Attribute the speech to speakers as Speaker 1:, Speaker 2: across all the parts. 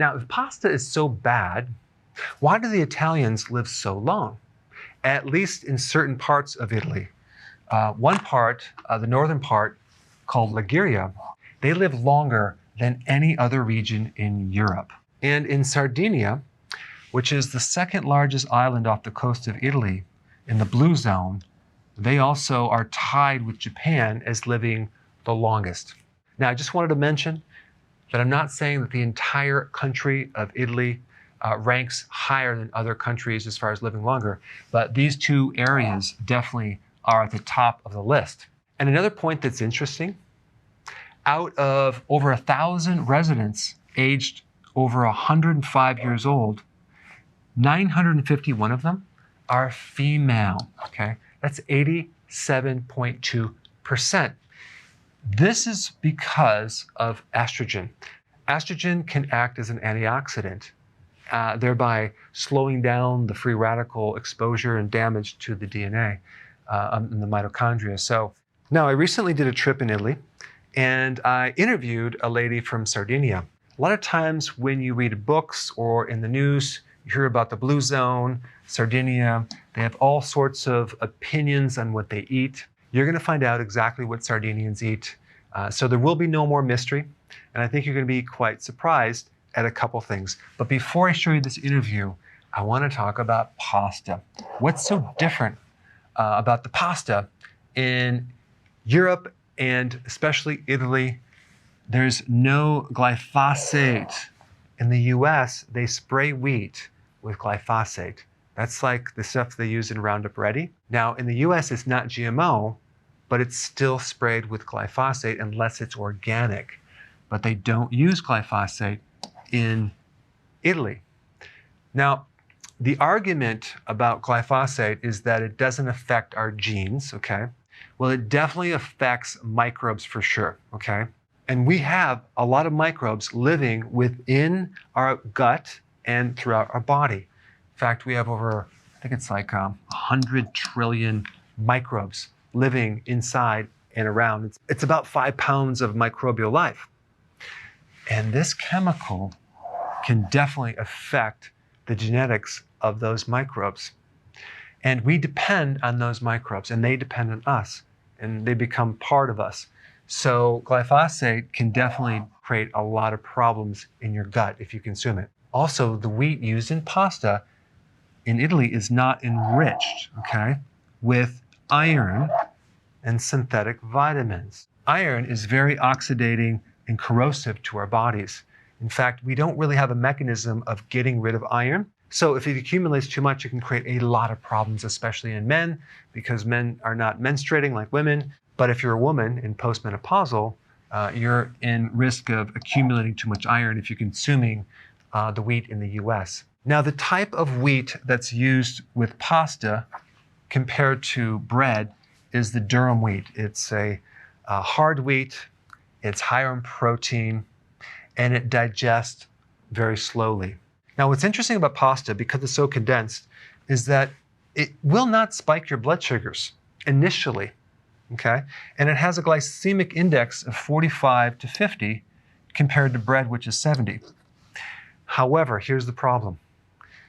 Speaker 1: Now, if pasta is so bad, why do the Italians live so long? At least in certain parts of Italy. One part, the northern part, called Liguria, they live longer than any other region in Europe. And in Sardinia, which is the second largest island off the coast of Italy in the blue zone, they also are tied with Japan as living the longest. Now, I just wanted to mention that I'm not saying that the entire country of Italy ranks higher than other countries as far as living longer, but these two areas definitely are at the top of the list. And another point that's interesting, out of over 1,000 residents aged over 105 years old, 951 of them are female, okay? That's 87.2%. This is because of estrogen. Estrogen can act as an antioxidant, thereby slowing down the free radical exposure and damage to the DNA in the mitochondria. So now I recently did a trip in Italy and I interviewed a lady from Sardinia. A lot of times when you read books or in the news, you hear about the blue zone, Sardinia. They have all sorts of opinions on what they eat. You're going to find out exactly what Sardinians eat. So there will be no more mystery. And I think you're going to be quite surprised at a couple things. But before I show you this interview, I want to talk about pasta. What's so different about the pasta in Europe and especially Italy? There's no glyphosate. In the US, they spray wheat with glyphosate. That's like the stuff they use in Roundup Ready. Now, in the US, it's not GMO, but it's still sprayed with glyphosate unless it's organic. But they don't use glyphosate in Italy. Now, the argument about glyphosate is that it doesn't affect our genes, okay? Well, it definitely affects microbes for sure, okay? And we have a lot of microbes living within our gut and throughout our body. In fact, we have over, I think it's like 100 trillion microbes living inside and around. It's about 5 pounds of microbial life. And this chemical can definitely affect the genetics of those microbes. And we depend on those microbes, and they depend on us, and they become part of us. So glyphosate can definitely create a lot of problems in your gut if you consume it. Also, the wheat used in pasta in Italy is not enriched, okay, with iron and synthetic vitamins. Iron is very oxidating and corrosive to our bodies. In fact, we don't really have a mechanism of getting rid of iron. So if it accumulates too much, it can create a lot of problems, especially in men, because men are not menstruating like women. But if you're a woman in postmenopausal, you're in risk of accumulating too much iron if you're consuming the wheat in the US. Now, the type of wheat that's used with pasta compared to bread is the durum wheat. It's a hard wheat, it's higher in protein, and it digests very slowly. Now, what's interesting about pasta, because it's so condensed, is that it will not spike your blood sugars initially, okay? And it has a glycemic index of 45 to 50 compared to bread, which is 70. However, here's the problem.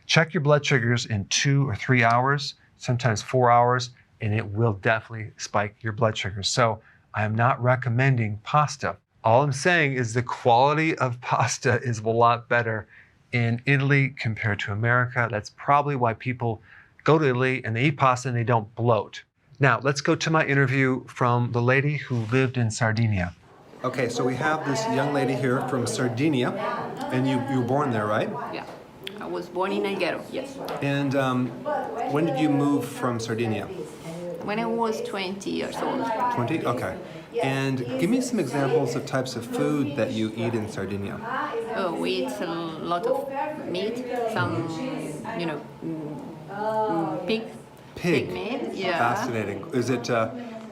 Speaker 1: Check your blood sugars in 2 or 3 hours, sometimes 4 hours, and it will definitely spike your blood sugars. So I am not recommending pasta. All I'm saying is the quality of pasta is a lot better in Italy compared to America. That's probably why people go to Italy and they eat pasta and they don't bloat. Now, let's go to my interview from the lady who lived in Sardinia. Okay, so we have this young lady here from Sardinia, and you were born there, right?
Speaker 2: Yeah, I was born in Alghero, yes.
Speaker 1: And when did you move from Sardinia?
Speaker 2: When I was 20 years old.
Speaker 1: 20? Okay. And give me some examples of types of food that you eat in Sardinia.
Speaker 2: We eat a lot of meat, some, pig meat. Yeah.
Speaker 1: Fascinating. Is it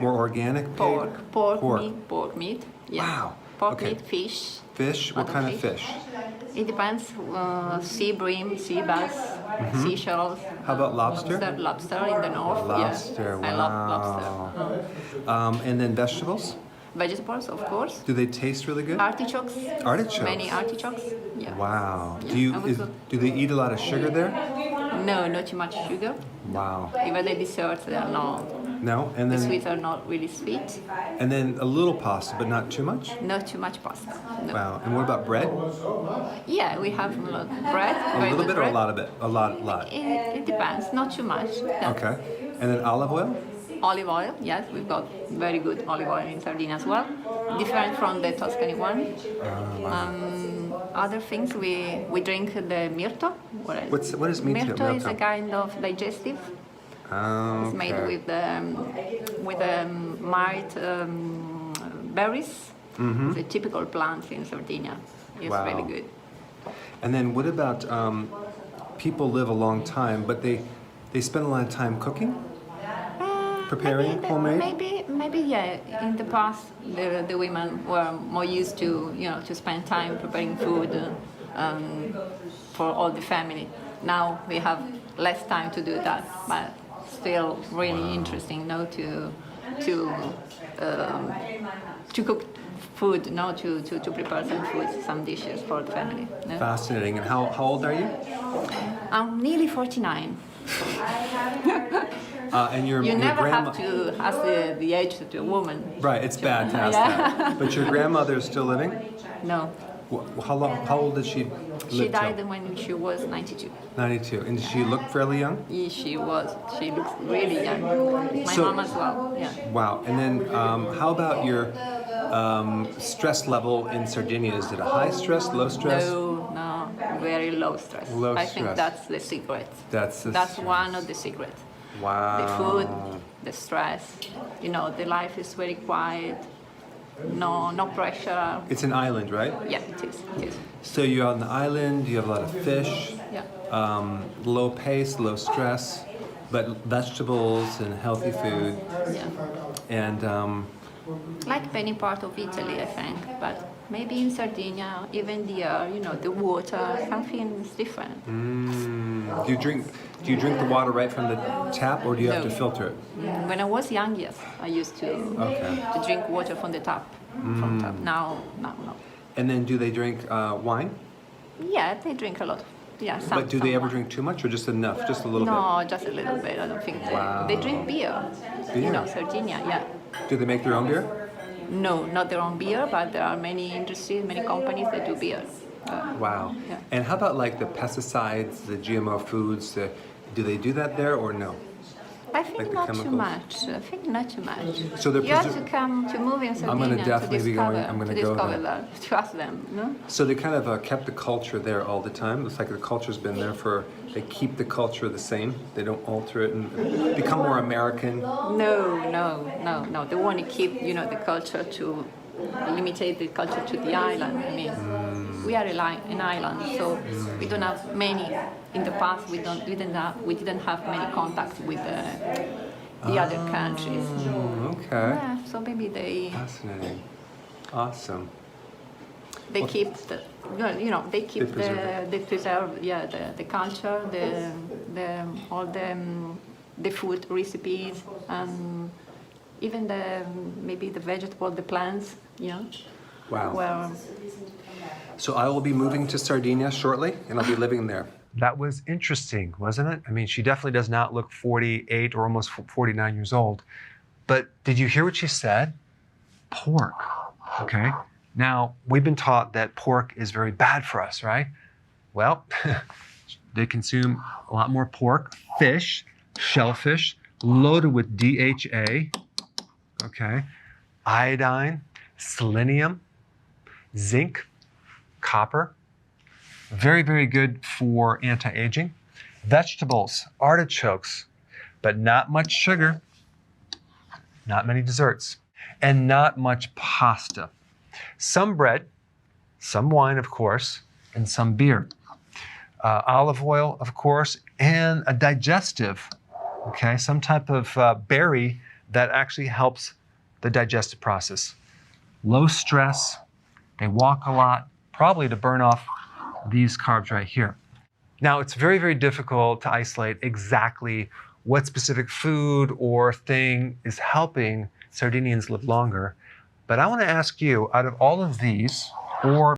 Speaker 1: more organic pig?
Speaker 2: Pork meat. Yeah.
Speaker 1: Wow.
Speaker 2: Pork meat, fish.
Speaker 1: Fish? What kind of fish?
Speaker 2: It depends. Sea bream, sea bass, seashells.
Speaker 1: How about lobster?
Speaker 2: Lobster in the north.
Speaker 1: Lobster,
Speaker 2: Yeah.
Speaker 1: wow.
Speaker 2: I love lobster.
Speaker 1: And then vegetables?
Speaker 2: Vegetables, of course.
Speaker 3: Do they taste really good?
Speaker 2: Artichokes.
Speaker 3: Artichokes?
Speaker 2: Many artichokes. Yeah.
Speaker 3: Wow.
Speaker 2: Yeah.
Speaker 3: Do they eat a lot of sugar there?
Speaker 2: No, not too much sugar.
Speaker 3: Wow.
Speaker 2: Even the desserts, they are not.
Speaker 3: No? And
Speaker 2: The
Speaker 3: then
Speaker 2: sweets are not really sweet.
Speaker 3: and then a little pasta, but not too much?
Speaker 2: Not too much pasta. No.
Speaker 3: Wow. And what about bread?
Speaker 2: Yeah, we have a lot of bread.
Speaker 3: A
Speaker 2: very
Speaker 3: little
Speaker 2: good
Speaker 3: bit or a
Speaker 2: bread.
Speaker 3: lot of it? A lot.
Speaker 2: It depends. Not too much. Yeah.
Speaker 3: Okay. And then olive oil?
Speaker 2: Olive oil, yes, we've got very good olive oil in Sardinia as well. Different from the Tuscany one. Other things, we drink the mirto.
Speaker 3: What is mirto?
Speaker 2: Mirto is a kind of digestive.
Speaker 3: Okay.
Speaker 2: It's made with mild berries. It's a typical plant in Sardinia. It's
Speaker 3: Wow.
Speaker 2: really good.
Speaker 3: And then what about people live a long time, but they spend a lot of time cooking? Preparing homemade?
Speaker 2: Maybe yeah. In the past, the women were more used to to spend time preparing food for all the family. Now we have less time to do that, but still really interesting, to cook food, to prepare some food, some dishes for the family. No?
Speaker 3: Fascinating. And how old are you?
Speaker 2: I'm nearly 49.
Speaker 3: And your
Speaker 2: Never
Speaker 3: grandma.
Speaker 2: have to ask the age to a woman.
Speaker 3: Right, it's bad to ask
Speaker 2: Yeah.
Speaker 3: that. But your grandmother is still living?
Speaker 2: No,
Speaker 3: How old did she live
Speaker 2: she
Speaker 3: till?
Speaker 2: died when she was 92.
Speaker 3: 92. And did she look fairly young?
Speaker 2: Yeah, she looks really young. My
Speaker 3: So-
Speaker 2: mom as well. Yeah.
Speaker 3: Wow. And then how about your stress level in Sardinia? Is it a high stress, low stress?
Speaker 2: No, very low stress.
Speaker 3: Low
Speaker 2: I think
Speaker 3: stress.
Speaker 2: that's the secret.
Speaker 3: That's
Speaker 2: One of the secrets.
Speaker 3: Wow.
Speaker 2: The food, the stress. The life is very quiet. No pressure.
Speaker 3: It's an island, right?
Speaker 2: Yeah, it is. It is.
Speaker 3: So you're on the island, you have a lot of fish,
Speaker 2: Yeah.
Speaker 3: low pace, low stress, but vegetables and healthy food.
Speaker 2: Yeah.
Speaker 3: And
Speaker 2: Like many part of Italy, I think, but maybe in Sardinia, even the air, the water, something is different.
Speaker 3: do you drink the water right from the tap, or do you have
Speaker 2: No.
Speaker 3: to filter it?
Speaker 2: When I was young, yes, I used to drink water from the tap. From tap. Now, no.
Speaker 3: And then do they drink wine?
Speaker 2: Yeah, they drink a lot. Yeah, some.
Speaker 3: But do they ever
Speaker 2: some
Speaker 3: drink too much, or just enough, just a little bit?
Speaker 2: No, just a little bit. I don't think they drink beer.
Speaker 3: Beer?
Speaker 2: Sardinia, yeah.
Speaker 3: Do they make their own beer?
Speaker 2: No, not their own beer, but there are many industries, many companies that do beer.
Speaker 3: Wow.
Speaker 2: Yeah.
Speaker 3: And how about like the pesticides, the GMO foods? Do they do that there or no?
Speaker 2: I think
Speaker 3: Like the
Speaker 2: not too
Speaker 3: chemicals?
Speaker 2: much. I think not too much.
Speaker 3: So they're
Speaker 2: you have to move in Sardinia
Speaker 3: gonna definitely
Speaker 2: to
Speaker 3: be
Speaker 2: discover,
Speaker 3: going- I'm gonna
Speaker 2: to
Speaker 3: go
Speaker 2: discover
Speaker 3: there.
Speaker 2: that, to ask them. No?
Speaker 3: So they kind of kept the culture there all the time. It's like the culture's been there they keep the culture the same. They don't alter it and become more American.
Speaker 2: No. They want to keep, the culture to limitate the culture to the island. I mean, we are an island, so we don't have many. In the past, we didn't have many contacts with the other countries.
Speaker 3: Okay.
Speaker 2: Yeah, so maybe they
Speaker 3: Fascinating. Awesome.
Speaker 2: keep they preserve the culture, all the food recipes, and even maybe the vegetable, the plants,
Speaker 3: Wow.
Speaker 2: Well,
Speaker 3: So I will be moving to Sardinia shortly, and I'll be living there.
Speaker 1: That was interesting, wasn't it? I mean, she definitely does not look 48 or almost 49 years old. But did you hear what she said? Pork, okay? Now, we've been taught that pork is very bad for us, right? Well, they consume a lot more pork, fish, shellfish, loaded with DHA, okay? Iodine, selenium, zinc, copper. Very, very good for anti-aging. Vegetables, artichokes, but not much sugar, not many desserts, and not much pasta. Some bread, some wine, of course, and some beer. Olive oil, of course, and a digestive, okay, some type of berry that actually helps the digestive process. Low stress, they walk a lot, probably to burn off these carbs right here. Now, it's very, very difficult to isolate exactly what specific food or thing is helping Sardinians live longer, But I want to ask you, out of all of these, or